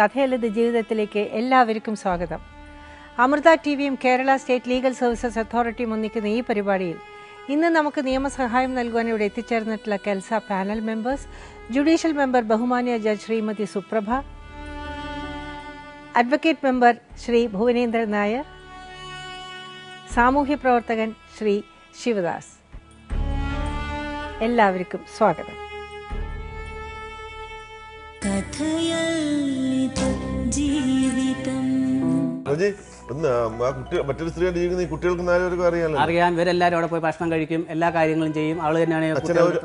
കഥയല്ലത് ജീവിതത്തിലേക്ക് എല്ലാവർക്കും സ്വാഗതം. അമൃത ടിവിയും കേരള സ്റ്റേറ്റ് ലീഗൽ സർവീസസ് അതോറിറ്റിയും ഒന്നിക്കുന്ന ഈ പരിപാടിയിൽ ഇന്ന് നമുക്ക് നിയമസഹായം നൽകുവാൻ ഇവിടെ എത്തിച്ചേർന്നിട്ടുള്ള KELSA panel members, judicial member ബഹുമാന്യ judge Shrimati Suprabha, advocate member Shri Bhuvanendran Nair, സാമൂഹ്യ പ്രവർത്തകൻ ശ്രീ ശിവദാസ്. എല്ലാവർക്കും സ്വാഗതം. മറ്റൊരു സ്ത്രീയുടെ ജീവിക്കുന്ന ഈ കുട്ടികൾക്ക് നാലുപേർക്കും അറിയാം. ഇവരെല്ലാവരും അവിടെ പോയി ഭക്ഷണം കഴിക്കും, എല്ലാ കാര്യങ്ങളും ചെയ്യും. അവള് തന്നെയാണ്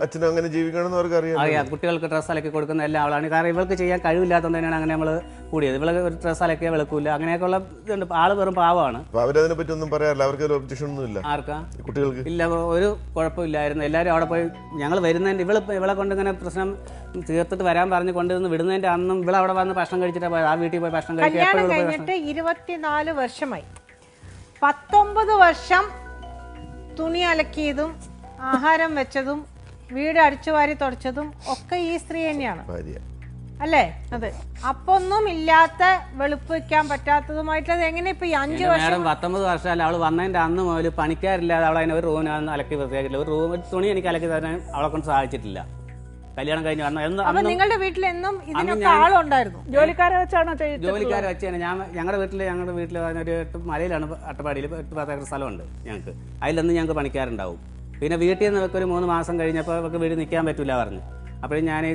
അച്ഛനും അങ്ങനെ ജീവിക്കണമെന്ന് അവർക്ക് അറിയാം. കുട്ടികൾക്ക് ഡ്രസ്സ് അലക്കി കൊടുക്കുന്ന എല്ലാ ആളാണ്. കാരണം ഇവൾക്ക് ചെയ്യാൻ കഴിവില്ലാത്തതുകൊണ്ട് തന്നെയാണ് അങ്ങനെ നമ്മൾ കൂടിയത്. ഇവള് ഒരു ഡ്രസ്സ് അലക്കിയാൽ വെളുക്കൂല, അങ്ങനെയൊക്കെയുള്ള ഇതുണ്ട്. ആള് വെറും പാവമാണ്. അവരതിനെ പറ്റി ഒന്നും പറയാറില്ല. അവർക്ക് ഒരു ഒബ്ജക്ഷൻ ഒന്നും ഇല്ല. ആർക്കാ? കുട്ടികൾക്ക് ഇല്ല, ഒരു കുഴപ്പമില്ലായിരുന്നു. എല്ലാവരും അവിടെ പോയി ഞങ്ങൾ വരുന്നതിന്റെ ഇവളെ കൊണ്ട് ഇങ്ങനെ പ്രശ്നം തീർത്തിട്ട് വരാൻ പറഞ്ഞ് കൊണ്ടുവന്ന് വിടുന്നതിന്റെ അന്നും ഇവിടെ അവിടെ വന്ന് ഭക്ഷണം കഴിച്ചിട്ട് ആ വീട്ടിൽ പോയി ഭക്ഷണം കഴിഞ്ഞിട്ട് 24 വർഷമായി. 19 വർഷം തുണി അലക്കിയതും ആഹാരം വെച്ചതും വീട് അടിച്ചുവാരി തുടച്ചതും ഒക്കെ ഈ സ്ത്രീ തന്നെയാണ്, അല്ലേ? അതെ. അപ്പൊന്നും ഇല്ലാത്ത വെളുപ്പ് വെക്കാൻ പറ്റാത്തതുമായിട്ടുള്ളത് എങ്ങനെ ഇപ്പൊ 5 വർഷം 19 വർഷമല്ല. അവള് വന്നതിന്റെ അന്ന് മുതൽ പണിക്കാരില്ലാതെ അവളെ അതിന് ഒരു റൂമിനൊന്നും അലക്കി വൃത്തിയാക്കില്ല. ഒരു റൂം തുണി എനിക്ക് അലക്കി തരാൻ അവളെ കൊണ്ട് സാധിച്ചിട്ടില്ല. കല്യാണം കഴിഞ്ഞ് വന്ന നിങ്ങളുടെ വീട്ടിൽ എന്നും ഇതിനൊക്കെ ആളുണ്ടായിരുന്നു? ജോലിക്കാരെ വെച്ചാണ്? ജോലിക്കാരെ വെച്ചാണ്. ഞങ്ങളുടെ വീട്ടിൽ ഒരു 8 മലയിലാണ്, അട്ടപ്പാടിയിൽ 8-10 ഏക്കർ സ്ഥലമുണ്ട് ഞങ്ങൾക്ക്. അതിലൊന്നും ഞങ്ങൾക്ക് പണിക്കാരുണ്ടാവും. പിന്നെ വീട്ടിൽ നിന്ന് ഇവർക്ക് ഒരു 3 മാസം കഴിഞ്ഞപ്പോൾ ഇവർക്ക് വീട് നിൽക്കാൻ പറ്റില്ല പറഞ്ഞു. അപ്പോഴും ഞാൻ ഈ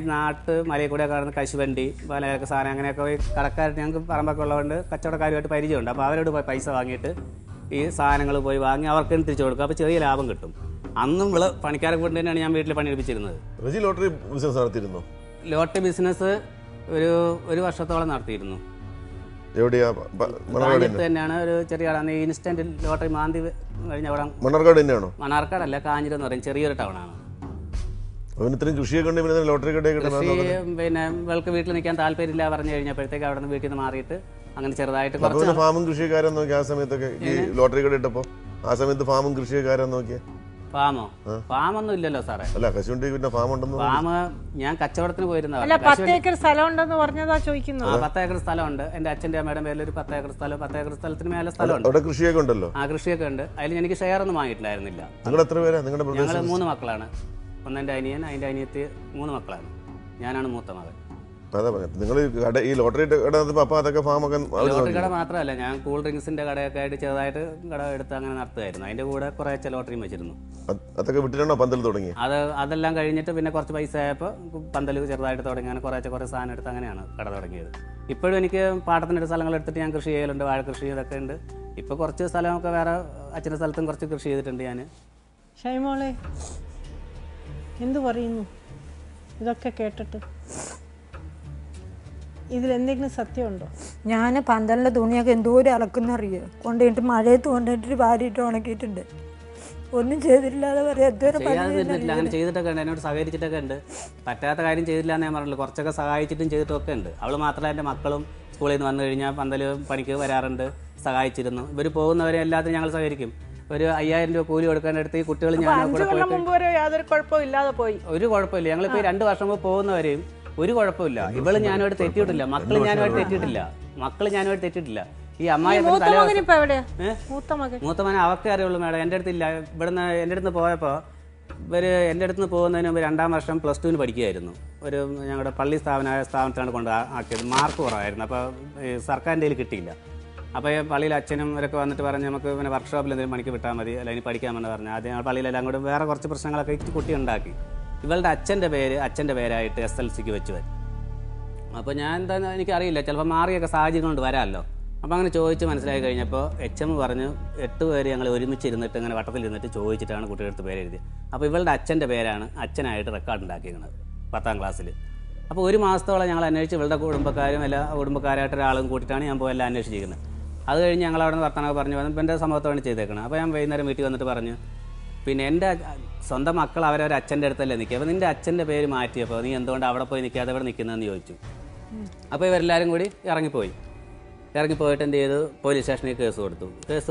മലയിൽ കൂടെ കടന്ന് കശുവണ്ടി പലചരക്ക് സാധനം അങ്ങനെയൊക്കെ പോയി കടക്കാർ ഞങ്ങൾക്ക് പറമ്പൊക്കെ ഉള്ളതുകൊണ്ട് കച്ചവടക്കാരുമായിട്ട് പരിചയമുണ്ട്. അപ്പോൾ അവരോട് പോയി പൈസ വാങ്ങിയിട്ട് ഈ സാധനങ്ങൾ പോയി വാങ്ങി അവർക്ക് തിരിച്ചു കൊടുക്കും. അപ്പോൾ ചെറിയ ലാഭം കിട്ടും. അന്നും ഇവിടെ പണിക്കാരെ കൊണ്ട് തന്നെയാണ് ഞാൻ വീട്ടിൽ പണിയെടുപ്പിച്ചിരുന്നത്. ലോട്ടറി ബിസിനസ് നടത്തിയിരുന്നു? ലോട്ടറി ബിസിനസ് ഒരു വർഷത്തോളം നടത്തിയിരുന്നു. തന്നെയാണ് ഒരു ചെറിയ ഇൻസ്റ്റന്റ് ലോട്ടറി മാന്തി കഴിഞ്ഞ അവിടെ മണ്ണാർക്കാടല്ല, കാഞ്ഞിരം എന്ന് പറയും, ചെറിയൊരു ടൗണാണ്. പിന്നെ ഇവൾക്ക് വീട്ടിൽ നിൽക്കാൻ താല്പര്യമില്ല പറഞ്ഞു കഴിഞ്ഞപ്പോഴത്തേക്ക് അവിടെ നിന്ന് വീട്ടിൽ നിന്ന് മാറിയിട്ട് അങ്ങനെ ചെറുതായിട്ട് ഫാമും കൃഷിക്കാരൻ നോക്കി. ആ സമയത്തൊക്കെ ലോട്ടറി കട ഇട്ടപ്പോ ആ സമയത്ത് ഫാമും കൃഷിക്കാരൻ നോക്കിയ ഫാമോ? ഫാമൊന്നും ഇല്ലല്ലോ സാറേ. ഫാം ഞാൻ കച്ചവടത്തിന് പോയിരുന്നതാണ്. 10 ഏക്കർ സ്ഥലം ഉണ്ടെന്ന് പറഞ്ഞതാ ചോദിക്കുന്നത്. 10 ഏക്കർ സ്ഥലമുണ്ട്. എന്റെ അച്ഛന്റെ അമ്മയുടെ മേലെ ഒരു 10 ഏക്കർ സ്ഥലം, 10 ഏക്കർ സ്ഥലത്തിന് മേലെ സ്ഥലമുണ്ട്. കൃഷിയൊക്കെ ഉണ്ടല്ലോ? ആ, കൃഷിയൊക്കെ ഉണ്ട്. അതിൽ എനിക്ക് ഷെയർ ഒന്നും വാങ്ങിയിട്ടില്ലായിരുന്നില്ല. ഞങ്ങൾ 3 മക്കളാണ്. ഒന്നെന്റെ അനിയൻ, അതിന്റെ അനിയത്തി, 3 മക്കളാണ്. ഞാനാണ് മൂത്ത മകൻ. ലോട്ടറി കട മാത്രമല്ല, ഞാൻ കൂൾ ഡ്രിങ്ക്സിന്റെ കടയൊക്കെ ആയിട്ട് ചെറുതായിട്ട് കട എടുത്ത് അങ്ങനെ നടത്തുമായിരുന്നു. അതിന്റെ കൂടെ കുറെ ലോട്ടറിയും വെച്ചിരുന്നു. അതെല്ലാം കഴിഞ്ഞിട്ട് പിന്നെ കുറച്ച് പൈസ ആയപ്പോൾ പന്തൽ ചെറുതായിട്ട് തുടങ്ങി. അങ്ങനെ കുറേ സാധനം എടുത്ത് അങ്ങനെയാണ് കട തുടങ്ങിയത്. ഇപ്പോഴും എനിക്ക് പാട്ടത്തിൻ്റെ സ്ഥലങ്ങൾ എടുത്തിട്ട് ഞാൻ കൃഷി ചെയ്യലുണ്ട്. വാഴ കൃഷി ഇതൊക്കെ ഉണ്ട്. ഇപ്പോൾ കുറച്ച് സ്ഥലമൊക്കെ വേറെ അച്ഛൻ്റെ സ്ഥലത്തും കുറച്ച് കൃഷി ചെയ്തിട്ടുണ്ട് ഞാൻ. ഷൈമോളെ എന്തു പറയുന്നു ഇതൊക്കെ കേട്ടിട്ട്? ഇതിലെന്തെങ്കിലും സത്യമുണ്ടോ? ഞാൻ പന്തലിലെ തുണിയൊക്കെ എന്തോരം അലക്കുന്നറിയോ, കൊണ്ടുപോയിട്ട് മഴയത്ത് കൊണ്ടുപോയിട്ട് വാരിയിട്ട് ഉണക്കിയിട്ടുണ്ട്. ഒന്നും ചെയ്തില്ലാതെ അങ്ങനെ ചെയ്തിട്ടൊക്കെ ഉണ്ട്. എന്നോട് സഹകരിച്ചിട്ടൊക്കെ ഉണ്ട്. പറ്റാത്ത കാര്യം ചെയ്തില്ല എന്ന് ഞാൻ പറഞ്ഞില്ല. കുറച്ചൊക്കെ സഹായിച്ചിട്ടും ചെയ്തിട്ടൊക്കെ ഉണ്ട്. അവൾ മാത്രമല്ല, എൻ്റെ മക്കളും സ്കൂളിൽ നിന്ന് വന്നു കഴിഞ്ഞാൽ പന്തൽ പണിക്ക് വരാറുണ്ട്, സഹായിച്ചിരുന്നു. ഇവർ പോകുന്നവരെ എല്ലാത്തിനും ഞങ്ങൾ സഹകരിക്കും. ഒരു 5000 രൂപ കൂലി കൊടുക്കാനടുത്ത് ഈ കുട്ടികൾ ഞാൻ ഒരു കുഴപ്പമില്ല. ഞങ്ങളിപ്പോൾ 2 വർഷം മുമ്പ് പോകുന്നവരെയും ഒരു കുഴപ്പമില്ല. ഇവള് ഞാനുമായിട്ട് തെറ്റിയിട്ടില്ല. മക്കള് ഞാനുമായിട്ട് തെറ്റിയിട്ടില്ല. ഈ അമ്മായി മൂത്തമകൻ അവക്കെ അറിയുള്ളൂ മേഡം. എൻ്റെ അടുത്തില്ല. ഇവിടുന്ന് എൻ്റെ അടുത്ത് പോയപ്പോൾ എൻ്റെ അടുത്ത് പോകുന്നതിന് മുമ്പ് 2ാം വർഷം +2 പഠിക്കുകയായിരുന്നു. ഒരു ഞങ്ങളുടെ പള്ളി സ്ഥാപനത്തിലാണ് കൊണ്ട് ആക്കിയത്. മാർക്ക് കുറവായിരുന്നു. അപ്പോൾ സർക്കാരിൻ്റെ കയ്യിൽ കിട്ടിയില്ല. അപ്പോൾ പള്ളിയിൽ അച്ഛനും ഇവരൊക്കെ വന്നിട്ട് പറഞ്ഞ് നമുക്ക് പിന്നെ വർക്ക്ഷോപ്പിൽ എന്തെങ്കിലും പണിക്ക് വിട്ടാൽ മതി, അല്ലെങ്കിൽ പഠിക്കാമെന്ന് പറഞ്ഞു. ആദ്യം ഞങ്ങൾ പള്ളിയിലെല്ലാം കൂടെ വേറെ കുറച്ച് പ്രശ്നങ്ങളൊക്കെ കുട്ടി ഉണ്ടാക്കി. ഇവളുടെ അച്ഛൻ്റെ പേരായിട്ട് SLCക്ക് വെച്ച് വരും. അപ്പോൾ ഞാൻ എന്താ എനിക്കറിയില്ല, ചിലപ്പോൾ മാറിയൊക്കെ സാഹചര്യം കൊണ്ട് വരാമല്ലോ. അപ്പോൾ അങ്ങനെ ചോദിച്ച് മനസ്സിലാക്കി കഴിഞ്ഞപ്പോൾ HM പറഞ്ഞു 8 പേര് ഞങ്ങൾ ഒരുമിച്ചിരുന്നിട്ട് ഇങ്ങനെ വട്ടത്തിലിരുന്നിട്ട് ചോദിച്ചിട്ടാണ് കുട്ടിയുടെ അടുത്ത് പേരെഴുതി. അപ്പോൾ ഇവളുടെ അച്ഛൻ്റെ പേരാണ് അച്ഛനായിട്ട് റെക്കോർഡ് ഉണ്ടാക്കിയിരിക്കുന്നത് 10ാം ക്ലാസ്സിൽ. അപ്പോൾ 1 മാസത്തോളം ഞങ്ങൾ അന്വേഷിച്ച് ഇവളുടെ കുടുംബക്കാരും എല്ലാ കുടുംബക്കാരായിട്ട് ഒരാളും കൂട്ടിയിട്ടാണ് ഞാൻ പോയി എല്ലാം അന്വേഷിച്ചിരിക്കുന്നത്. അത് കഴിഞ്ഞ് ഞങ്ങൾ അവിടെ നിന്ന് വർത്തമാനമൊക്കെ പറഞ്ഞു വന്നു. എൻ്റെ സംഭവത്തോടെ ചെയ്തേക്കണം. അപ്പോൾ ഞാൻ വൈകുന്നേരം വീട്ടിൽ വന്നിട്ട് പറഞ്ഞു, പിന്നെ എൻ്റെ സ്വന്തം മക്കൾ അവരവരുടെ അച്ഛൻ്റെ അടുത്തല്ലേ നിൽക്കുക, അപ്പോൾ നിൻ്റെ അച്ഛൻ്റെ പേര് മാറ്റിയപ്പോൾ നീ എന്തുകൊണ്ട് അവിടെ പോയി നിൽക്കാതെ ഇവിടെ നിൽക്കുന്നതെന്ന് ചോദിച്ചു. അപ്പോൾ ഇവരെല്ലാവരും കൂടി ഇറങ്ങിപ്പോയിട്ട് എന്ത് ചെയ്തു, പോലീസ് സ്റ്റേഷനിൽ കേസ്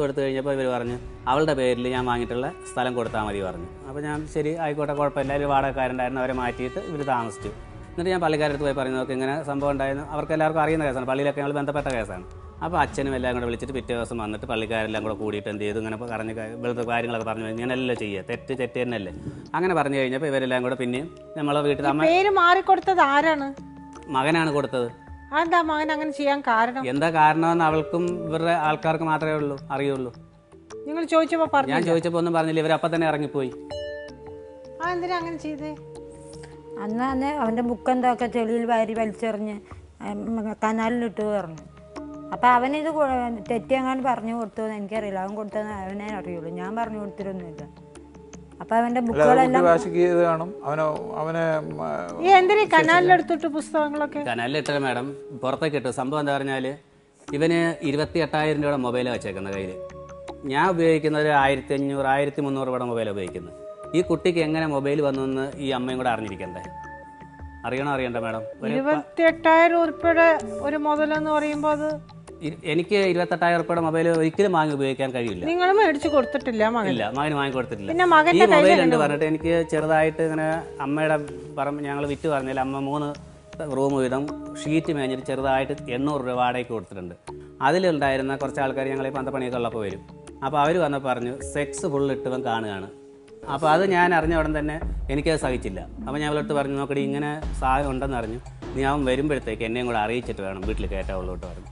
കൊടുത്തു കഴിഞ്ഞപ്പോൾ ഇവർ പറഞ്ഞു അവളുടെ പേരിൽ ഞാൻ വാങ്ങിയിട്ടുള്ള സ്ഥലം കൊടുത്താൽ മതി പറഞ്ഞു. അപ്പോൾ ഞാൻ ശരി ആയിക്കോട്ടെ, കുഴപ്പമില്ല. ഒരു വാടകക്കാരുണ്ടായിരുന്നു, അവരെ മാറ്റിയിട്ട് ഇവർ താമസിച്ചു. എന്നിട്ട് ഞാൻ പള്ളിക്കാരുടെ അടുത്ത് പോയി പറഞ്ഞു, നോക്കി ഇങ്ങനെ സംഭവം ഉണ്ടായിരുന്നു. അവർക്ക് എല്ലാവർക്കും അറിയുന്ന കേസാണ്, പള്ളിയിലൊക്കെ ഞങ്ങൾ ബന്ധപ്പെട്ട കേസാണ്. അപ്പോൾ അച്ഛനും എല്ലാം കൂടെ വിളിച്ചിട്ട് പിറ്റേ ദിവസം വന്നിട്ട് പള്ളിക്കാരെല്ലാം കൂടെ കൂടിയിട്ട് എന്ത് ചെയ്തു, ഇങ്ങനെ പറഞ്ഞ് ഇവിടുത്തെ കാര്യങ്ങളൊക്കെ പറഞ്ഞു, ഇങ്ങനെയല്ലോ ചെയ്യുക, തെറ്റ് തന്നെയല്ലേ അങ്ങനെ പറഞ്ഞു കഴിഞ്ഞപ്പോൾ ഇവരെല്ലാം കൂടെ പിന്നെയും നമ്മളെ വീട്ടിൽ പേര് മാറിക്കൊടുത്തത് ആരാണ്? മകനാണ് കൊടുത്തത്. എന്താ മകൻ അങ്ങനെ ചെയ്യാൻ കാരണം? എന്താ കാരണമെന്ന് അവൾക്കും ഇവരുടെ ആൾക്കാർക്ക് മാത്രമേ അറിയുള്ളൂ. നിങ്ങൾ ചോദിച്ചപ്പോൾ പറഞ്ഞു? ഞാൻ ചോദിച്ചപ്പോൾ ഒന്നും പറഞ്ഞില്ല, ഇവരപ്പം തന്നെ ഇറങ്ങിപ്പോയി. എന്തിനാ അങ്ങനെ ചെയ്തേ? അന്ന് അവൻ്റെ ബുക്കെന്തൊക്കെ ചെളിയിൽ വാരി വലിച്ചെറിഞ്ഞ് കനാലിലിട്ട് പറഞ്ഞു. അപ്പം അവനിത് തെറ്റിയങ്ങാണ്ട് പറഞ്ഞു കൊടുത്തതെന്ന് എനിക്കറിയില്ല. അവൻ കൊടുത്തതെന്ന് അവനെ അറിയുള്ളൂ, ഞാൻ പറഞ്ഞു കൊടുത്തിട്ടൊന്നുമില്ല. അപ്പം അവൻ്റെ ബുക്കുകളെല്ലാം കനാലിലെടുത്തിട്ട് പുസ്തകങ്ങളൊക്കെ കനാലിലിട്ട മാഡം പുറത്തേക്ക് ഇട്ടു. സംഭവം എന്താ പറഞ്ഞാൽ ഇവന് 28,000 രൂപയുടെ മൊബൈലാണ് വെച്ചേക്കുന്നത് കയ്യിൽ. ഞാൻ ഉപയോഗിക്കുന്നത് 1,500 1,300 രൂപയുടെ മൊബൈലാണ് ഉപയോഗിക്കുന്നത്. ഈ കുട്ടിക്ക് എങ്ങനെ മൊബൈൽ വന്നു എന്ന് ഈ അമ്മയും കൂടെ അറിഞ്ഞിരിക്കണ്ടേ? അറിയണ്ട മാഡം? 28,000 ഉറുപ്പിയുടെ ഒരു മുതലെന്ന് പറയുമ്പോൾ അത് എനിക്ക് 28,000 രൂപയുടെ മൊബൈൽ ഒരിക്കലും വാങ്ങി ഉപയോഗിക്കാൻ കഴിയില്ല. നിങ്ങൾ മേടിച്ചു കൊടുത്തിട്ടില്ല? ഇല്ല, മകന് വാങ്ങി കൊടുത്തിട്ടില്ല. ഈ മൊബൈൽ ഉണ്ട് പറഞ്ഞിട്ട് എനിക്ക് ചെറുതായിട്ട് ഇങ്ങനെ അമ്മയുടെ ഞങ്ങൾ വിറ്റ് പറഞ്ഞാൽ അമ്മ 3 റൂം വീതം ഷീറ്റ് മേഞ്ഞിട്ട് ചെറുതായിട്ട് 800 രൂപ വാടകയ്ക്ക് കൊടുത്തിട്ടുണ്ട്. അതിലുണ്ടായിരുന്ന കുറച്ച് ആൾക്കാർ ഞങ്ങൾ ഈ പന്തപ്പണിയൊക്കെ ഉള്ളപ്പോൾ വരും. അപ്പോൾ അവർ വന്നപ്പോൾ പറഞ്ഞു സെക്സ് ഫുള്ള് ഇട്ടവൻ കാണുകയാണ്. അപ്പോൾ അത് ഞാൻ അറിഞ്ഞ ഉടൻ തന്നെ എനിക്കത് സഹിച്ചില്ല. അപ്പോൾ ഞാൻ അവളോട്ട് പറഞ്ഞു, നോക്കടി ഇങ്ങനെ സാധനം ഉണ്ടെന്ന് അറിഞ്ഞു, നീ അവൻ വരുമ്പോഴത്തേക്ക് എന്നെയും കൂടെ അറിയിച്ചിട്ട് വേണം വീട്ടിൽ കയറ്റാവുള്ളൂട്ട് പറഞ്ഞു.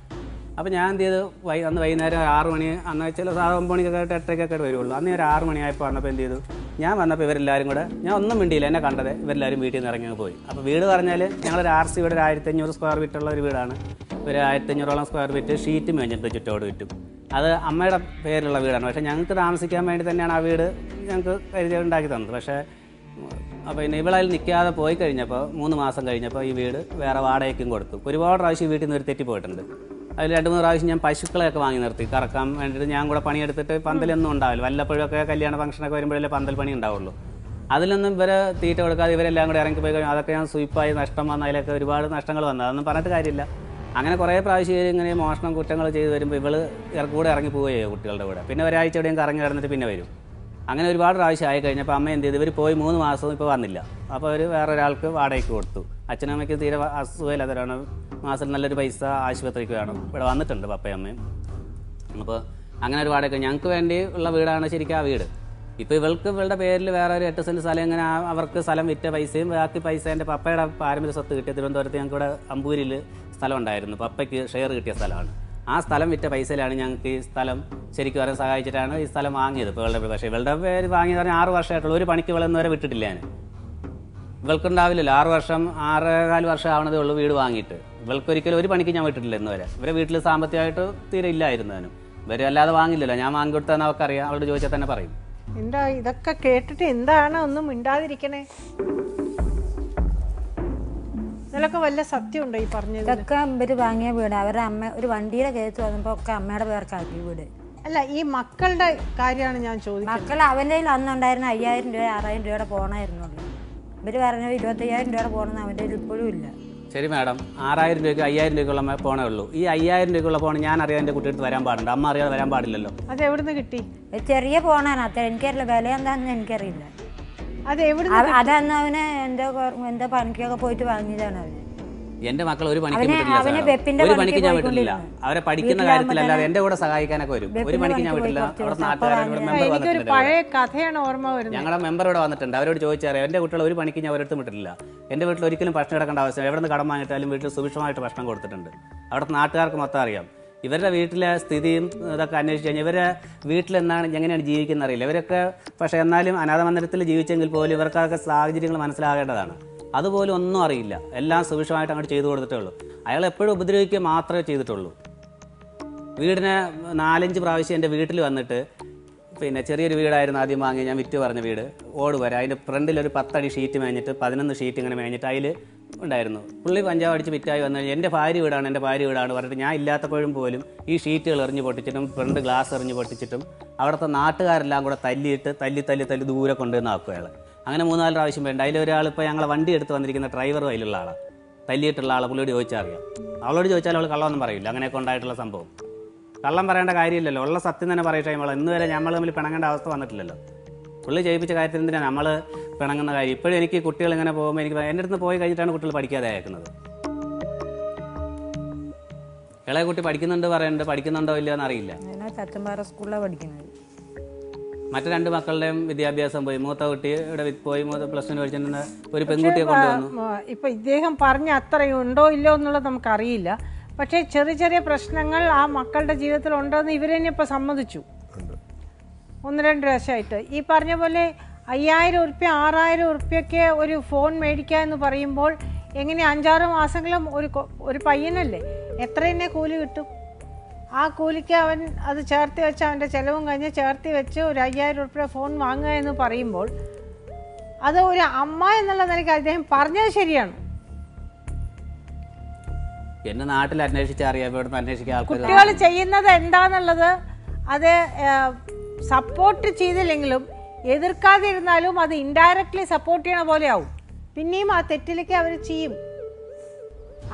അപ്പോൾ ഞാൻ എന്ത് ചെയ്തു, അന്ന് വൈകുന്നേരം 6 മണി, അന്ന് ചില 9 മണിക്കൊക്കെ 8:30 വരുള്ളൂ. അന്ന് ഒരു 6 മണിയായപ്പോൾ വന്നപ്പോൾ എന്ത് ചെയ്തു, ഞാൻ വന്നപ്പോൾ ഇവരെല്ലാവരും കൂടെ, ഞാൻ ഒന്നും മിണ്ടിയില്ല, എന്നെ കണ്ടത് ഇവരെല്ലാവരും വീട്ടിൽ നിന്ന് ഇറങ്ങി പോയി. അപ്പോൾ വീട് പറഞ്ഞാൽ ഞങ്ങളൊരു RC വീട്, 1,500 സ്ക്വയർ ഫീറ്റുള്ള ഒരു വീടാണ്. ഒരു 1,500ഓളം സ്ക്വയർ ഫീറ്റ് ഷീറ്റ് മേഞ്ഞിട്ട് ചുറ്റോട് ചുറ്റും. അത് അമ്മയുടെ പേരിലുള്ള വീടാണ്. പക്ഷേ ഞങ്ങൾക്ക് താമസിക്കാൻ വേണ്ടി തന്നെയാണ് ആ വീട് ഞങ്ങൾക്ക് ഉണ്ടാക്കി തന്നത്. പക്ഷേ അപ്പോൾ പിന്നെ ഇവളതിൽ നിൽക്കാതെ പോയി കഴിഞ്ഞപ്പോൾ 3 മാസം കഴിഞ്ഞപ്പോൾ ഈ വീട് വേറെ വാടകയ്ക്കും കൊടുത്തു. ഒരുപാട് പ്രാവശ്യം ഈ വീട്ടിൽ നിന്ന് ഒരു തെറ്റിപ്പോയിട്ടുണ്ട്. അതിൽ 2-3 പ്രാവശ്യം ഞാൻ പശുക്കളെയൊക്കെ വാങ്ങി നിർത്തി കറക്കാൻ വേണ്ടിയിട്ട്. ഞാൻ കൂടെ പണിയെടുത്തിട്ട് പന്തലൊന്നും ഉണ്ടാവില്ല, വല്ലപ്പോഴൊക്കെ കല്യാണ ഫംഗ്ഷനൊക്കെ വരുമ്പോഴല്ലേ പന്തൽ പണി ഉണ്ടാവുള്ളൂ. അതിലൊന്നും ഇവരെ തീറ്റ കൊടുക്കാതെ ഇവരെല്ലാം കൂടെ ഇറങ്ങി പോയി കഴിഞ്ഞാൽ അതൊക്കെ ഞാൻ സ്വീപ്പായി നഷ്ടം വന്ന, അതിലൊക്കെ ഒരുപാട് നഷ്ടങ്ങൾ വന്നത്. അതൊന്നും പറഞ്ഞിട്ട് കാര്യമില്ല. അങ്ങനെ കുറേ പ്രാവശ്യം ഇങ്ങനെ മോഷണം കുറ്റങ്ങൾ ചെയ്ത് വരുമ്പോൾ ഇവള് കൂടെ ഇറങ്ങി പോവുകയോ കുട്ടികളുടെ കൂടെ. പിന്നെ ഒരാഴ്ച എവിടെയും കറങ്ങി കിടന്നിട്ട് പിന്നെ വരും. അങ്ങനെ ഒരുപാട് പ്രാവശ്യം ആയി കഴിഞ്ഞപ്പോൾ അമ്മ എന്ത് ചെയ്തു, ഇവർ പോയി 3 മാസം ഇപ്പോൾ വന്നില്ല. അപ്പോൾ അവർ വേറെ ഒരാൾക്ക് വാടകയ്ക്ക് കൊടുത്തു. അച്ഛനും അമ്മയ്ക്ക് തീരെ അസുഖമില്ലാത്തവരാണ്. മാസം നല്ലൊരു പൈസ ആശുപത്രിക്ക് വേണം. ഇവിടെ വന്നിട്ടുണ്ട് പപ്പയും അമ്മയും. അപ്പോൾ അങ്ങനെ ഒരു വാടക ഞങ്ങൾക്ക് വേണ്ടി ഉള്ള വീടാണ് ശരിക്കും ആ വീട്. ഇപ്പോൾ ഇവളുടെ പേരിൽ വേറെ ഒരു 8 സെൻറ്റ് സ്ഥലം, ഇങ്ങനെ അവർക്ക് സ്ഥലം വിറ്റ പൈസയും ബാക്കി പൈസ എൻ്റെ പപ്പയുടെ പാരമ്പര്യ സ്വത്ത് കിട്ടിയ തിരുവനന്തപുരത്ത് ഞങ്ങൾക്ക് ഇവിടെ അമ്പൂരിൽ സ്ഥലം ഉണ്ടായിരുന്നു. പപ്പയ്ക്ക് ഷെയർ കിട്ടിയ സ്ഥലമാണ്. ആ സ്ഥലം വിറ്റ പൈസയിലാണ് ഞങ്ങൾക്ക് ഈ സ്ഥലം ശരിക്കും അവരെ സഹായിച്ചിട്ടാണ് ഈ സ്ഥലം വാങ്ങിയത്. ഇപ്പോൾ ഇവളുടെ പക്ഷേ ഇവളുടെ പേര് വാങ്ങിയത് പറഞ്ഞാൽ 6 വർഷമായിട്ടുള്ള ഒരു പണിക്ക് ഇവളൊന്നും വരെ വിട്ടിട്ടില്ല. ഞാൻ ഇവൾക്കുണ്ടാവില്ലല്ലോ, 6 വർഷം 6.25 വർഷം ആവണതേ ഉള്ളൂ വീട് വാങ്ങിയിട്ട്. ഇവൾക്കൊരിക്കലും ഒരു പണിക്ക് ഞാൻ വിട്ടിട്ടില്ല ഇന്ന് വരെ. ഇവരെ വീട്ടിൽ സാമ്പത്തികമായിട്ട് തീരെ ഇല്ലായിരുന്നതിനും ഇവർ അല്ലാതെ വാങ്ങില്ലല്ലോ. ഞാൻ വാങ്ങി കൊടുത്തതെന്ന് അവർക്കറിയാം, അവളോട് ചോദിച്ചാൽ തന്നെ പറയും. എന്താ ഇതൊക്കെ കേട്ടിട്ട് എന്താണ് ഒന്നും മിണ്ടാതിരിക്കണേ? ഇതിലൊക്കെ വല്ല സത്യം ഉണ്ടോ ഈ പറഞ്ഞത്? ഇതൊക്കെ ഇവർ വാങ്ങിയ വീട്. അവരുടെ അമ്മ ഒരു വണ്ടിയുടെ കേസ് വന്നപ്പോൾ ഒക്കെ അമ്മയുടെ പേർക്കാക്കി വീട്. അല്ല, ഈ മക്കളുടെ കാര്യമാണ് ഞാൻ ചോദിക്കുന്നത്. മക്കൾ അവൻ്റെ അന്നുണ്ടായിരുന്ന 5,000 രൂപ 6,000 രൂപയുടെ പോണായിരുന്നുള്ളൂ. ഇവർ പറഞ്ഞത് 25,000 രൂപയുടെ പോണെന്ന് അവൻ്റെ ഇപ്പോഴും ഇല്ല. ശരി മാഡം, 6,000 രൂപയ്ക്ക് 5,000 രൂപയ്ക്കുള്ള പോണേ ഉള്ളൂ. ഈ 5,000 രൂപയ്ക്കുള്ള പോണ് ഞാൻ അറിയാൻ എൻ്റെ കുട്ടിയെടുത്ത് വരാൻ പാടുണ്ട്, അമ്മ അറിയാതെ വരാൻ പാടില്ലല്ലോ. അത് എവിടുന്ന് കിട്ടി? ചെറിയ പോണാണ്, അത്ര എനിക്കറിയില്ല, വില എന്താണെന്ന് എനിക്കറിയില്ല. അതന്ന് അവന് എന്താ പണിക്കൊക്കെ പോയിട്ട് വാങ്ങിയതാണ് അവന്. എന്റെ മക്കൾ ഒരു പണിക്ക് വിട്ടില്ല, ഒരു പണിക്ക് ഞാൻ വിട്ടില്ല. അവരെ പഠിക്കുന്ന കാര്യത്തിലല്ലാതെ എന്റെ കൂടെ സഹായിക്കാനൊക്കെ വരും. ഒരു പണിക്ക് ഞാൻ വിട്ടില്ല. അവിടെ നാട്ടുകാരുടെ മെമ്പർ വന്നിട്ടുണ്ട്, പഴയ കഥയാണ് ഓർമ്മ വരുന്നത്. ഞങ്ങളുടെ മെമ്പർ ഇവിടെ വന്നിട്ടുണ്ട്. അവരോട് ചോദിച്ചറിയാം, എന്റെ കുട്ടികൾ ഒരു പണിക്ക് ഞാൻ ഒരിടത്തും വിട്ടിട്ടില്ല. എന്റെ വീട്ടിൽ ഒരിക്കലും ഭക്ഷണം എടുക്കേണ്ട ആവശ്യം, എവിടെ നിന്ന് കടം വാങ്ങിയിട്ടാലും വീട്ടിൽ സുഭിക്ഷമായിട്ട് ഭക്ഷണം കൊടുത്തിട്ടുണ്ട്. അവിടുത്തെ നാട്ടുകാർക്ക് മൊത്തം അറിയാം. ഇവരുടെ വീട്ടിലെ സ്ഥിതിയും ഇതൊക്കെ അന്വേഷിച്ച് കഴിഞ്ഞാൽ ഇവരുടെ വീട്ടിൽ എങ്ങനെയാണ് ജീവിക്കുന്നത് അറിയില്ല ഇവരൊക്കെ. പക്ഷേ എന്നാലും അനാഥ മന്ദിരത്തിൽ ജീവിച്ചെങ്കിൽ പോലും ഇവർക്കൊക്കെ സാഹചര്യങ്ങൾ മനസ്സിലാകേണ്ടതാണ്. അതുപോലും ഒന്നും അറിയില്ല. എല്ലാം സുഭിക്ഷമായിട്ട് അങ്ങോട്ട് ചെയ്തു കൊടുത്തിട്ടേ ഉള്ളൂ. അയാൾ എപ്പോഴും ഉപദ്രവിക്കുക മാത്രമേ ചെയ്തിട്ടുള്ളൂ. വീടിനെ 4-5 പ്രാവശ്യം എൻ്റെ വീട്ടിൽ വന്നിട്ട്, പിന്നെ ചെറിയൊരു വീടായിരുന്നു ആദ്യം വാങ്ങി, ഞാൻ വിറ്റ് പറഞ്ഞ വീട്, ഓട് വരെ അതിൻ്റെ ഫ്രണ്ടിലൊരു 10 അടി ഷീറ്റ് മേഞ്ഞിട്ട് 11 ഷീറ്റ് ഇങ്ങനെ മേഞ്ഞിട്ട് അതിൽ ഉണ്ടായിരുന്നു. പുള്ളി പഞ്ചാബ് അടിച്ച് വിറ്റായി വന്നു കഴിഞ്ഞാൽ എൻ്റെ ഭാര്യ വീടാണ് പറഞ്ഞിട്ട് ഞാൻ ഇല്ലാത്തപ്പോഴും പോലും ഈ ഷീറ്റുകൾ എറിഞ്ഞ് പൊട്ടിച്ചിട്ടും ഫ്രണ്ട് ഗ്ലാസ് എറിഞ്ഞ് പൊട്ടിച്ചിട്ടും അവിടുത്തെ നാട്ടുകാരെല്ലാം കൂടെ തല്ലിയിട്ട് തല്ലി ദൂരെ കൊണ്ടുവന്ന് ആക്കുക അയാൾ. അങ്ങനെ 3-4 പ്രാവശ്യം വേണ്ട. അതിലൊരാൾ ഇപ്പോൾ ഞങ്ങളെ വണ്ടി എടുത്ത് വന്നിരിക്കുന്ന ഡ്രൈവറും അതിലുള്ള ആളാണ്, തല്ലിയിട്ടുള്ള ആളെ പുള്ളിയോട് ചോദിച്ചാൽ അറിയാം. അവളോട് ചോദിച്ചാൽ അവൾ കള്ളമൊന്നും പറയില്ല. അങ്ങനെയൊക്കെ ഉണ്ടായിട്ടുള്ള സംഭവം. കള്ളം പറയേണ്ട കാര്യമില്ലല്ലോ, ഉള്ള സത്യം തന്നെ പറയട്ടെ. ഇന്ന് വരെ നമ്മൾ തമ്മിൽ പിണങ്ങേണ്ട അവസ്ഥ വന്നിട്ടില്ലല്ലോ. പുള്ളി ചെയ്യിപ്പിച്ച കാര്യത്തിൽ എന്തിനാണ് നമ്മൾ പിണങ്ങുന്ന കാര്യം? ഇപ്പോഴും എനിക്ക് കുട്ടികൾ ഇങ്ങനെ പോകുമ്പോൾ എനിക്ക് എൻ്റെ അടുത്ത് പോയി കഴിഞ്ഞിട്ടാണ് കുട്ടികൾ പഠിക്കാതെ അയക്കുന്നത്. ഇളയ കുട്ടി പഠിക്കുന്നുണ്ട് പറയുന്നുണ്ട്, പഠിക്കുന്നുണ്ടോ ഇല്ലയോ എന്നറിയില്ല. തച്ചമ്പാറ സ്കൂളിലാണ് പഠിക്കുന്നത്. മറ്റു 2 മക്കളുടെയും വിദ്യാഭ്യാസം പോയി. മൂത്ത കുട്ടിയുടെ പോയി +2 പഠിച്ചിട്ട് ഒരു പെൺകുട്ടിയെ കൊണ്ടുവന്നു. ഇപ്പൊ ഇദ്ദേഹം പറഞ്ഞ അത്രയും ഉണ്ടോ ഇല്ലോ എന്നുള്ളത് നമുക്കറിയില്ല. പക്ഷേ ചെറിയ ചെറിയ പ്രശ്നങ്ങൾ ആ മക്കളുടെ ജീവിതത്തിൽ ഉണ്ടോയെന്ന് ഇവർ തന്നെ ഇപ്പൊ സമ്മതിച്ചു. 1-2 പ്രാവശ്യമായിട്ട് ഈ പറഞ്ഞ പോലെ 5000 ഉറുപ്പ്യ 6000 ഉറുപ്പ്യൊക്കെ ഒരു ഫോൺ മേടിക്കുക എന്ന് പറയുമ്പോൾ എങ്ങനെ 5-6 മാസങ്ങളും ഒരു പയ്യനല്ലേ, എത്ര തന്നെ കൂലി കിട്ടും? ആ കൂലിക്ക് അവൻ അത് ചേർത്തി വെച്ച് അവൻ്റെ ചിലവും കഴിഞ്ഞ് ചേർത്തി വെച്ച് ഒരു 5000 ഉറുപ്പ്യ ഫോൺ വാങ്ങുക എന്ന് പറയുമ്പോൾ അത് ഒരു അമ്മ എന്നുള്ള നിലയ്ക്ക് അദ്ദേഹം പറഞ്ഞത് ശരിയാണ്. എന്നെ നാട്ടിൽ അന്വേഷിച്ചറിയാം, ഇവിടുന്ന് അന്വേഷിക്കാൻ കുട്ടികൾ ചെയ്യുന്നത് എന്താന്നുള്ളത് അത് സപ്പോർട്ട് ചെയ്തില്ലെങ്കിലും എതിർക്കാതിരുന്നാലും അത് ഇൻഡയറക്ട്ലി സപ്പോർട്ട് ചെയ്യണ പോലെ ആവും. പിന്നെയും ആ തെറ്റിലേക്ക് അവർ ചെയ്യും.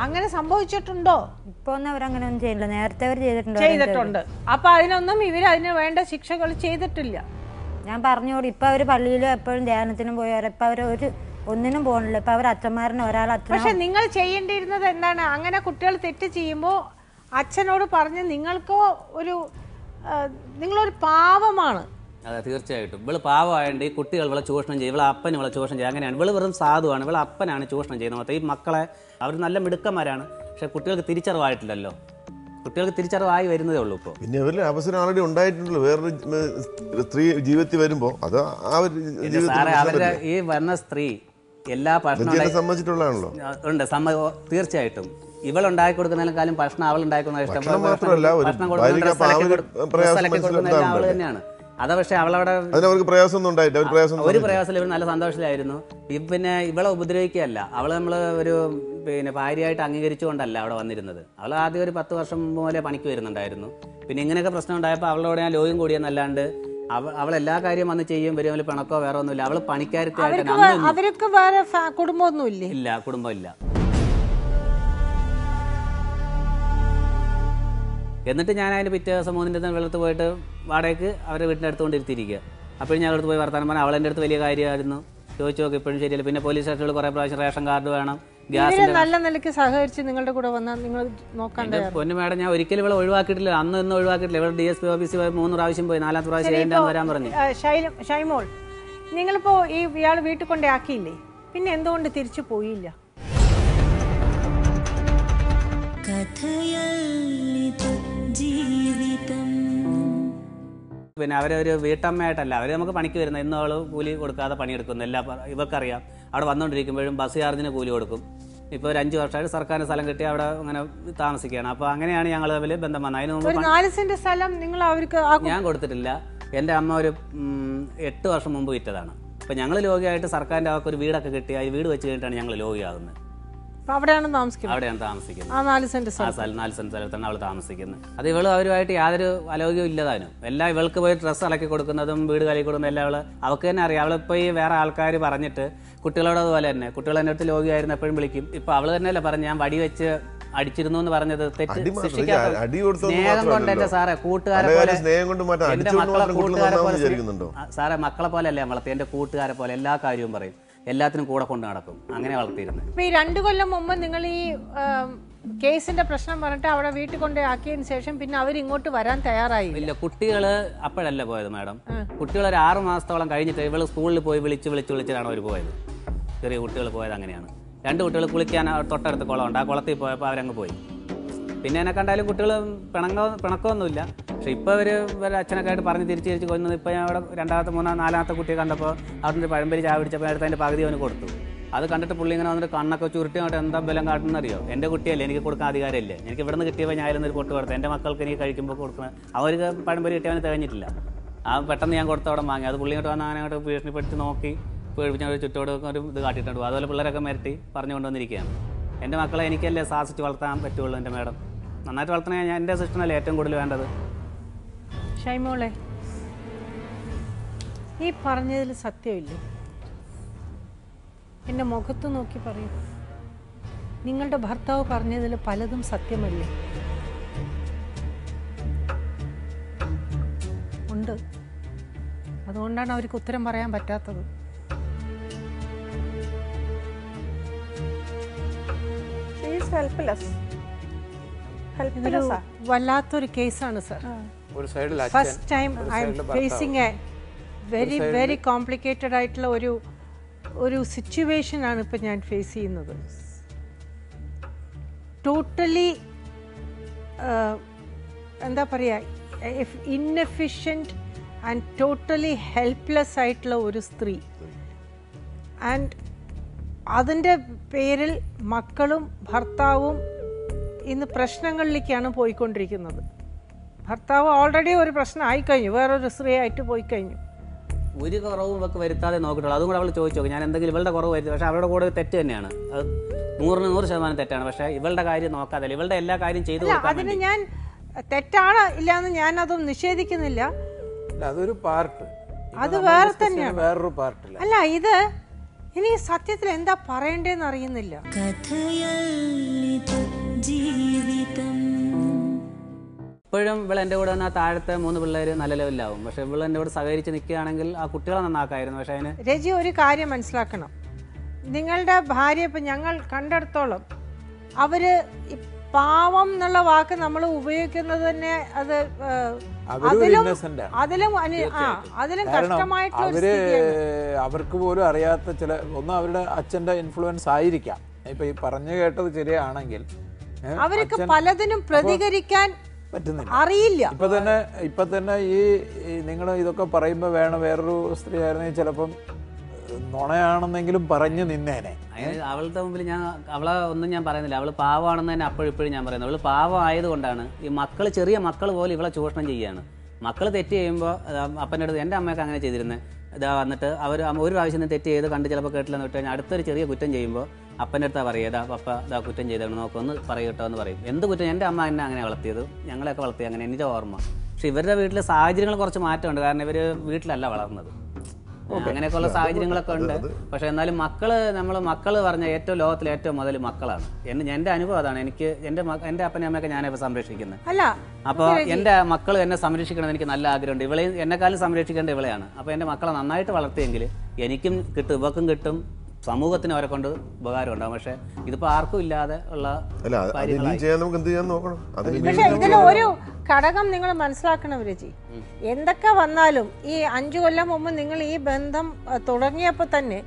അങ്ങനെ സംഭവിച്ചിട്ടുണ്ടോ? ഇപ്പൊ ഒന്നും അവരങ്ങനെ ഒന്നും ചെയ്യില്ല, നേരത്തെ അവർ ചെയ്തിട്ടുണ്ട്. അപ്പൊ അതിനൊന്നും അതിന് വേണ്ട ശിക്ഷകൾ ചെയ്തിട്ടില്ല. ഞാൻ പറഞ്ഞോളൂ, ഇപ്പൊ അവര് പള്ളിയിലും എപ്പോഴും ധ്യാനത്തിനും പോയാൽ ഇപ്പൊ അവര് ഒന്നിനും പോകണില്ല. ഇപ്പൊ അവർ അച്ഛന്മാരനെ പക്ഷെ നിങ്ങൾ ചെയ്യേണ്ടിയിരുന്നത് എന്താണ്? അങ്ങനെ കുട്ടികൾ തെറ്റ് ചെയ്യുമ്പോൾ അച്ഛനോട് പറഞ്ഞ് നിങ്ങൾക്കോ നിങ്ങളൊരു പാവമാണ്. അതെ, തീർച്ചയായിട്ടും. ഇവള് പാവമായതുകൊണ്ട് ഈ കുട്ടികൾ ഇവളെ ചൂഷണം ചെയ്യും, ഇവളെ അപ്പൻ ഇവളെ ചൂഷണം ചെയ്യും. അങ്ങനെയാണ് ഇവള് വെറും സാധുവാണ്, ഇവളെ അപ്പനാണ് ചൂഷണം ചെയ്യുന്നത്. മൊത്തം ഈ മക്കളെ അവർ നല്ല മിടുക്കന്മാരാണ്, പക്ഷെ കുട്ടികൾക്ക് തിരിച്ചറിവായിട്ടില്ലല്ലോ. കുട്ടികൾക്ക് തിരിച്ചറിവായി വരുന്നതേ ഉള്ളൂ. ഇപ്പോൾ പിന്നെ അവരുടെ അവസരം ആൾറെഡി ഉണ്ടായിട്ടുണ്ടല്ലോ. വേറൊരു സ്ത്രീ ജീവിതത്തിൽ വരുമ്പോൾ അത് സാറേ അവരുടെ ഈ വന്ന സ്ത്രീ എല്ലാ ഭക്ഷണം സമ്മതിച്ചിട്ടുള്ളതാണല്ലോ. ഉണ്ട്, തീർച്ചയായിട്ടും. ഇവളുണ്ടാക്കി കൊടുക്കുന്നതിനേക്കാളും ഭക്ഷണം അവൾ ഉണ്ടാക്കുന്ന ഇഷ്ടം. ഭക്ഷണം കൊടുക്കുന്ന അവള് തന്നെയാണ്. അതാ, പക്ഷെ അവളവിടെ ഒരു പ്രയാസം ഇവർ നല്ല സന്തോഷത്തിലായിരുന്നു. പിന്നെ ഇവളെ ഉപദ്രവിക്കുകയല്ല, അവള് നമ്മള് ഒരു ഭാര്യയായിട്ട് അംഗീകരിച്ചുകൊണ്ടല്ല അവിടെ വന്നിരുന്നത്. അവൾ ആദ്യം ഒരു 10 വർഷം പോലെ പണിക്ക് വരുന്നുണ്ടായിരുന്നു. പിന്നെ ഇങ്ങനെയൊക്കെ പ്രശ്നം ഉണ്ടായപ്പോൾ അവളോട് ഞാൻ ലോയും കൂടിയെന്നല്ലാണ്ട് അവൾ എല്ലാ കാര്യം വന്ന് ചെയ്യും, വരും, പിണക്കോ വേറെ ഒന്നുമില്ല. അവള് പണിക്കാരത്തിയായിട്ട് അവർക്ക് വേറെ കുടുംബമൊന്നുമില്ല. ഇല്ല, കുടുംബമില്ല. എന്നിട്ട് ഞാൻ അതിന് പിറ്റേ ദിവസം 3 വെള്ളത്ത് പോയിട്ട് വാടകയ്ക്ക് അവരുടെ വീട്ടിൻ്റെ അടുത്തുകൊണ്ട് ഇരുത്തിയിരിക്കുക. അപ്പോഴും ഞാൻ അടുത്ത് പോയി വർത്താനം പറഞ്ഞാൽ അവളെൻ്റെ അടുത്ത് വലിയ കാര്യമായിരുന്നു. ചോദിച്ചു നോക്കി, ഇപ്പോഴും ശരിയല്ല. പിന്നെ പോലീസ് സ്റ്റേഷനിൽ കുറേ പ്രാവശ്യം റേഷൻ കാർഡ് വേണം, ഗ്യാസ് നല്ല നിലയ്ക്ക് സഹകരിച്ച് നിങ്ങളുടെ കൂടെ വന്നാൽ നിങ്ങൾ നോക്കണ്ടേ? പൊന്നു മേഡം, ഞാൻ ഒരിക്കലും ഇവിടെ ഒഴിവാക്കിയിട്ടില്ല, അന്ന് ഇന്ന് ഒഴിവാക്കിയിട്ടില്ല. ഇവിടെ DSP ഓഫീസിൽ 3 പ്രാവശ്യം പോയി, 4ാമത്തെ പ്രാവശ്യം ഏതാണ്ട് വരാൻ പറഞ്ഞു. ഷൈമോൾ, നിങ്ങളിപ്പോ ഇയാൾ വീട്ടിൽ കൊണ്ടേ ആക്കിയില്ലേ, പിന്നെ എന്തുകൊണ്ട് തിരിച്ചു പോയില്ല? പിന്നെ അവരൊരു വീട്ടമ്മയായിട്ടല്ല, അവർ നമുക്ക് പണിക്ക് വരുന്നത്. ഇന്ന് അവൾ കൂലി കൊടുക്കാതെ പണിയെടുക്കുന്നു, ഇവർക്കറിയാം. അവിടെ വന്നുകൊണ്ടിരിക്കുമ്പോഴും ബസ് ചാർജിന് കൂലി കൊടുക്കും. ഇപ്പോൾ ഒരു 5 വർഷമായിട്ട് സർക്കാരിന് സ്ഥലം കിട്ടി അവിടെ അങ്ങനെ താമസിക്കുകയാണ്. അപ്പോൾ അങ്ങനെയാണ് ഞങ്ങൾ തമ്മിൽ ബന്ധം വന്നത്. അതിന് മുമ്പ് 4 സെന്റ് സ്ഥലം നിങ്ങൾ അവർക്ക് ഞാൻ കൊടുത്തിട്ടില്ല. എൻ്റെ അമ്മ ഒരു 8 വർഷം മുമ്പ് വിറ്റതാണ്. അപ്പോൾ ഞങ്ങൾ ലോകിയായിട്ട് സർക്കാരിൻ്റെ അവർക്ക് ഒരു വീടൊക്കെ കിട്ടി. ആ വീട് വെച്ച് കഴിഞ്ഞിട്ടാണ് ഞങ്ങൾ ലോകിയാകുന്നത്. അവിടെയാണ് താമസിക്കുന്നത്. 4 സെന്റ് സ്ഥലത്താണ് അവൾ താമസിക്കുന്നത്. അത് ഇവള് അവരുമായിട്ട് യാതൊരു അലോക്യവും ഇല്ലതാനും. എല്ലാം ഇവൾക്ക് പോയി ഡ്രസ്സ് ഇളക്കി കൊടുക്കുന്നതും വീട് കലക്കി കൊടുക്കുന്നതും എല്ലാം അവൾക്ക് തന്നെ അറിയാം. അവളിപ്പോൾ ഈ വേറെ ആൾക്കാർ പറഞ്ഞിട്ട് കുട്ടികളോട് അതുപോലെ തന്നെ, കുട്ടികൾ എൻ്റെ അടുത്ത് ലോകിയായിരുന്നു എപ്പോഴും വിളിക്കും. ഇപ്പൊ അവള് തന്നെയല്ലേ പറഞ്ഞു ഞാൻ വടി വെച്ച് അടിച്ചിരുന്നു എന്ന് പറഞ്ഞത്. തെറ്റ് ശിക്ഷിക്കാത്ത സ്നേഹം കൊണ്ട് എന്റെ സാറേ കൂട്ടുകാരെ പോലെ, എന്റെ മക്കളെ കൂട്ടുകാരെ പോലെ സാറേ, മക്കളെ പോലെ അല്ലേ വളർത്തി, എന്റെ കൂട്ടുകാരെ പോലെ എല്ലാ കാര്യവും പറയും, എല്ലാത്തിനും കൂടെ കൊണ്ട് നടക്കും. അങ്ങനെ വളർത്തിയിരുന്നത്. ഇപ്പൊ ഈ 2 കൊല്ലം മുമ്പ് നിങ്ങൾ ഈ കേസിന്റെ പ്രശ്നം പറഞ്ഞിട്ട് അവിടെ വീട്ടിൽ കൊണ്ടേ ആക്കിയതിന് ശേഷം പിന്നെ അവർ ഇങ്ങോട്ട് വരാൻ തയ്യാറായി ഇല്ല. കുട്ടികള് അപ്പോഴല്ല പോയത് മാഡം. കുട്ടികൾ ഒരു 6 മാസത്തോളം കഴിഞ്ഞിട്ട് ഇവള് സ്കൂളിൽ പോയി വിളിച്ചിട്ടാണ് അവർ പോയത്. ചെറിയ കുട്ടികൾ പോയത് അങ്ങനെയാണ്. 2 കുട്ടികൾ കുളിക്കാൻ തൊട്ടടുത്ത് കുളമുണ്ട്, ആ കുളത്തിൽ പോയപ്പോൾ അവരങ്ങ് പോയി. പിന്നെ എന്നെ കണ്ടാലും കുട്ടികൾ പിണക്കമൊന്നുമില്ല. പക്ഷെ ഇപ്പോൾ ഇവർ അച്ഛനൊക്കെ ആയിട്ട് പറഞ്ഞ് തിരിച്ച് കൊന്നത്. ഇപ്പോൾ ഞാൻ അവിടെ 2ാമത്തെ 3ാമത്തെ 4ാമത്തെ കുട്ടിയെ കണ്ടപ്പോൾ അവിടെ പഴംപരി ചായ പിടിച്ചപ്പോൾ അടുത്ത് അതിൻ്റെ പകുതി അവന് കൊടുത്തു. അത് കണ്ടിട്ട് പുള്ളി ഇങ്ങനെ വന്നിട്ട് കണ്ണൊക്കെ ചുരുട്ടി അങ്ങോട്ട് എന്താ ബലം കാട്ടുന്നറിയോ? എൻ്റെ കുട്ടിയല്ലേ, എനിക്ക് കൊടുക്കാൻ അധികാരമില്ലേ? എനിക്ക് ഇവിടെ നിന്ന് കിട്ടിയപ്പോൾ ഞാൻ ഒരു പൊട്ട് കൊടുത്തത് എൻ്റെ മക്കൾക്ക് എനിക്ക് കഴിക്കുമ്പോൾ കൊടുക്കണം. അവർക്ക് പഴംപൊരി കിട്ടിയവന് തികഞ്ഞിട്ടില്ല. പെട്ടെന്ന് ഞാൻ കൊടുത്ത അവിടെ വാങ്ങി. അത് പുള്ളി ഇങ്ങോട്ട് വന്ന് അങ്ങനെ അങ്ങോട്ട് ഭീഷണിപ്പെടുത്തി നോക്കി പേടിപ്പിച്ച ഒരു ചുറ്റോട് ഒരു ഇത് കാട്ടിയിട്ടുണ്ട്. അതുപോലെ പിള്ളേരൊക്കെ മിരട്ടി പറഞ്ഞു കൊണ്ടുവന്നിരിക്കുകയാണ്. എൻ്റെ മക്കളെ എനിക്കല്ലേ സാധിച്ച് വളർത്താൻ പറ്റുള്ളൂ. എൻ്റെ മാഡം നന്നായിട്ട് വളർത്തണേ, ഞാൻ എൻ്റെ സിസ്റ്റമല്ലേ ഏറ്റവും കൂടുതൽ വേണ്ടത്. ഷൈമോളെ, ഈ പറഞ്ഞതിൽ സത്യമില്ലേ? എൻ്റെ മുഖത്ത് നോക്കി പറയൂ. നിങ്ങളുടെ ഭർത്താവ് പറഞ്ഞതിൽ പലതും സത്യമല്ലേ? ഉണ്ട്. അതുകൊണ്ടാണ് അവർക്ക് ഉത്തരം പറയാൻ പറ്റാത്തത്. ഇതൊരു വല്ലാത്തൊരു കേസാണ് sir. First time I M phasing A very very complicated ആയിട്ടുള്ള ഒരു സിറ്റുവേഷനാണ് ഇപ്പം ഞാൻ ഫേസ് ചെയ്യുന്നത്. ടോട്ടലി എന്താ പറയുക, ഇൻഎഫിഷ്യൻറ്റ് ആൻഡ് ടോട്ടലി ഹെൽപ്ലെസ് ആയിട്ടുള്ള ഒരു സ്ത്രീ. ആൻഡ് അതിൻ്റെ പേരിൽ മക്കളും ഭർത്താവും ഇന്ന് പ്രശ്നങ്ങളിലേക്കാണ് പോയിക്കൊണ്ടിരിക്കുന്നത്. ഭർത്താവ് ഓൾറെഡി ഒരു പ്രശ്നം ആയിക്കഴിഞ്ഞു, വേറൊരു സ്ത്രീ ആയിട്ട് പോയി കഴിഞ്ഞു. ഒരു കുറവും ഒക്കെ വരുത്താതെ നോക്കിയിട്ടുള്ളൂ. അതും കൂടെ അവൾ ചോദിച്ചു നോക്കി, ഞാൻ എന്തെങ്കിലും ഇവളുടെ കുറവ് വരുത്തി. പക്ഷേ അവരുടെ കൂടെ തെറ്റ് തന്നെയാണ്, അത് 100% തെറ്റാണ്. പക്ഷേ ഇവളുടെ കാര്യം നോക്കാതെ ഇവളുടെ എല്ലാ കാര്യം ചെയ്തു. അതിന് ഞാൻ തെറ്റാണ് ഇല്ലാന്ന് ഞാൻ അതും നിഷേധിക്കുന്നില്ല. അതൊരു പാർട്ട്, അത് വേറെ തന്നെയാണ്, വേറൊരു പാർട്ടില്ല. അല്ല, ഇത് ഇനി സത്യത്തിൽ എന്താ പറയണ്ടേന്ന് അറിയുന്നില്ല. ഇപ്പോഴും ഇവൾ എൻ്റെ കൂടെ വന്നാൽ താഴത്തെ 3 പിള്ളേർ നല്ല ലെവലിലാവും. പക്ഷെ ഇവൾ എൻ്റെ കൂടെ സഹകരിച്ച് നിൽക്കുകയാണെങ്കിൽ ആ കുട്ടികളെ നന്നാക്കായിരുന്നു. പക്ഷെ അതിന് രജി ഒരു കാര്യം മനസ്സിലാക്കണം. നിങ്ങളുടെ ഭാര്യ ഇപ്പം ഞങ്ങൾ കണ്ടെടുത്തോളം അവര് പാവം എന്നുള്ള വാക്ക് നമ്മൾ ഉപയോഗിക്കുന്നത് തന്നെ അത് അതിലും കഷ്ടമായിട്ടുള്ള അവർക്ക് പോലും അറിയാത്ത ചില അവരുടെ അച്ഛന്റെ ഇൻഫ്ലുവൻസ് ആയിരിക്കാം. ഇപ്പൊ ഈ പറഞ്ഞു കേട്ടത് ശരിയാണെങ്കിൽ അവർക്ക് പലതിനും പ്രതികരിക്കാൻ പറ്റുന്നില്ല, അറിയില്ല. ഇപ്പൊ തന്നെ ഈ നിങ്ങൾ ഇതൊക്കെ പറയുമ്പോ വേറൊരു സ്ത്രീ ആയിരുന്നെങ്കിൽ ചിലപ്പം നുണയാണെന്നെങ്കിലും പറഞ്ഞു നിന്നേനെ. അവളുടെ മുമ്പിൽ അവളെ ഒന്നും ഞാൻ പറയുന്നില്ല. അവള് പാവമാണെന്ന് തന്നെ അപ്പോഴിപ്പോഴും ഞാൻ പറയുന്നത്. അവള് പാവം ആയതുകൊണ്ടാണ് ഈ മക്കള്, ചെറിയ മക്കൾ പോലും ഇവളെ ചൂഷണം ചെയ്യുകയാണ്. മക്കൾ തെറ്റ് ചെയ്യുമ്പോൾ അപ്പൻ്റെ അടുത്ത്, എൻ്റെ അമ്മയൊക്കെ അങ്ങനെ ചെയ്തിരുന്നത്. ഇതാ വന്നിട്ട് അവർ ഒരു പ്രാവശ്യം തെറ്റ് ചെയ്ത് കണ്ട് ചിലപ്പോൾ കേട്ടില്ലെന്ന് വിട്ട് കഴിഞ്ഞാൽ അടുത്തൊരു ചെറിയ കുറ്റം ചെയ്യുമ്പോൾ അപ്പൻ്റെ അടുത്താണ് പറയുക, ഇതാ പപ്പ ഇതാ കുറ്റം ചെയ്തേക്കണം, നോക്കൊന്ന് പറയട്ടോ എന്ന് പറയും. എന്ത് കുറ്റം? എൻ്റെ അമ്മ എന്നെ അങ്ങനെ വളർത്തിയത്, ഞങ്ങളെയൊക്കെ വളർത്തിയത് അങ്ങനെ, എൻ്റെ ഓർമ്മ. പക്ഷെ ഇവരുടെ വീട്ടിലെ സാഹചര്യങ്ങൾ കുറച്ച് മാറ്റമുണ്ട്. കാരണം ഇവർ വീട്ടിലല്ല വളർന്നത്, അങ്ങനെയൊക്കെയുള്ള സാഹചര്യങ്ങളൊക്കെ ഉണ്ട്. പക്ഷെ എന്നാലും മക്കള് പറഞ്ഞ ഏറ്റവും ലോകത്തിലെ ഏറ്റവും മുതൽ മക്കളാണ്. എൻ്റെ അനുഭവം അതാണ്. എനിക്ക് എൻ്റെ അപ്പനെ അമ്മയൊക്കെ ഞാനിപ്പോൾ സംരക്ഷിക്കുന്നത്. അപ്പോൾ എൻ്റെ മക്കൾ എന്നെ സംരക്ഷിക്കണം എനിക്ക് നല്ല ആഗ്രഹമുണ്ട്. ഇവളെയും എന്നെക്കാളും സംരക്ഷിക്കേണ്ട ഇവളെയാണ്. അപ്പോൾ എൻ്റെ മക്കളെ നന്നായിട്ട് വളർത്തിയെങ്കിൽ എനിക്കും കിട്ടും, ഇവക്കും കിട്ടും, സമൂഹത്തിന് അവരെ കൊണ്ട് ഉപകാരം ഉണ്ടാവും. പക്ഷെ ഇതിപ്പോ ആർക്കും ഇല്ലാതെ ഉള്ള പക്ഷെ ഇതിൽ ഒരു ഘടകം നിങ്ങൾ മനസ്സിലാക്കണം രജി. എന്തൊക്കെ വന്നാലും ഈ 5 കൊല്ലം മുമ്പ് നിങ്ങൾ ഈ ബന്ധം തുടങ്ങിയപ്പോൾ തന്നെ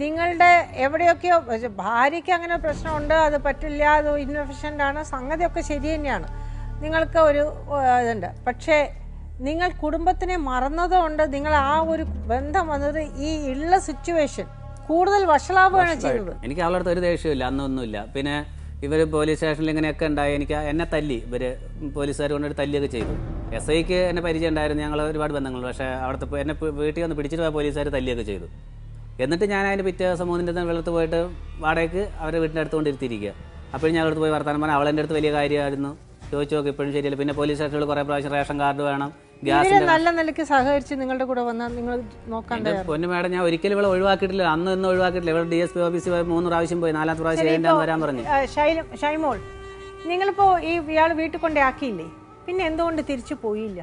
നിങ്ങളുടെ എവിടെയൊക്കെയോ ഭാര്യയ്ക്ക് അങ്ങനെ പ്രശ്നമുണ്ട്, അത് പറ്റില്ല, അത് ഇൻഎഫിഷ്യൻ്റ് ആണ്, സംഗതിയൊക്കെ ശരി തന്നെയാണ്, നിങ്ങൾക്ക് ഒരു ഇതുണ്ട്. പക്ഷേ നിങ്ങൾ കുടുംബത്തിനെ മറന്നതുകൊണ്ട് നിങ്ങൾ ആ ഒരു ബന്ധം വന്നത് ഈ ഉള്ള സിറ്റുവേഷൻ കൂടുതൽ വഷളാവുകയാണ് ചെയ്യുന്നത്. എനിക്ക് അവളുടെ അടുത്ത് ഒരു ദേഷ്യമില്ല, അന്നൊന്നുമില്ല. പിന്നെ ഇവർ പോലീസ് സ്റ്റേഷനിൽ ഇങ്ങനെയൊക്കെ ഉണ്ടായി, എന്നെ തല്ലി, ഇവർ പോലീസുകാർ കൊണ്ടൊരു തല്ലിയൊക്കെ ചെയ്തു. SIക്ക് എന്നെ പരിചയം ഉണ്ടായിരുന്നു, ഞങ്ങൾ ഒരുപാട് ബന്ധങ്ങൾ. പക്ഷേ അവിടുത്തെ എന്നെ വീട്ടിൽ വന്ന് പിടിച്ചിട്ട് പോയ പോലീസുകാർ തല്ലിയൊക്കെ ചെയ്തു. എന്നിട്ട് ഞാൻ അതിൻ്റെ പിറ്റേ ദിവസം 3 വെള്ളത്ത് പോയിട്ട് വാടകയ്ക്ക് അവരുടെ വീട്ടിൻ്റെ അടുത്ത് കൊണ്ടിരുത്തിയിരിക്കുക. അപ്പോഴും ഞാൻ അടുത്ത് പോയി വർത്താനം പറഞ്ഞാൽ അവളെൻ്റെ അടുത്ത് വലിയ കാര്യമായിരുന്നു, ചോദിച്ചു നോക്കി, ഇപ്പോഴും ശരിയല്ല. പിന്നെ പോലീസ് സ്റ്റേഷനിൽ കുറേ പ്രാവശ്യം റേഷൻ കാർഡ് വേണം, നല്ല നിലയ്ക്ക് സഹകരിച്ച് നിങ്ങളുടെ കൂടെ വന്നാൽ നിങ്ങൾ നോക്കണ്ട. പൊന്നു മേഡം, ഞാൻ ഒരിക്കലും ഇവിടെ ഒഴിവാക്കിയിട്ടില്ല, അന്ന് ഒഴിവാക്കിയിട്ടില്ല. ഇവിടെ DSP ഓഫീസിൽ 3 പ്രാവശ്യം പോയി, 4ാമത്തെ പ്രാവശ്യം ചെയ്യേണ്ടെന്ന് വരാൻ പറഞ്ഞു. ഷൈമോൾ, നിങ്ങളിപ്പോ ഇയാൾ വീട്ടിൽ കൊണ്ടേ ആക്കിയില്ലേ, പിന്നെ എന്തുകൊണ്ട് തിരിച്ചു പോയില്ല?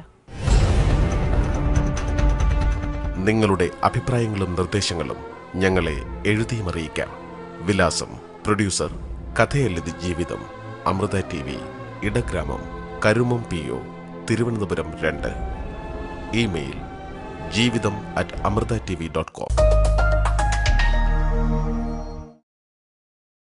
നിങ്ങളുടെ അഭിപ്രായങ്ങളും നിർദ്ദേശങ്ങളും ഞങ്ങളെ എഴുതിയും അറിയിക്കാം. വിലാസം: പ്രൊഡ്യൂസർ, കഥയെഴുതി ജീവിതം, Amrita TV, Idagramam, Karumam PO, Thiruvananthapuram 2. Email: ജീവിതം@amritatv.com.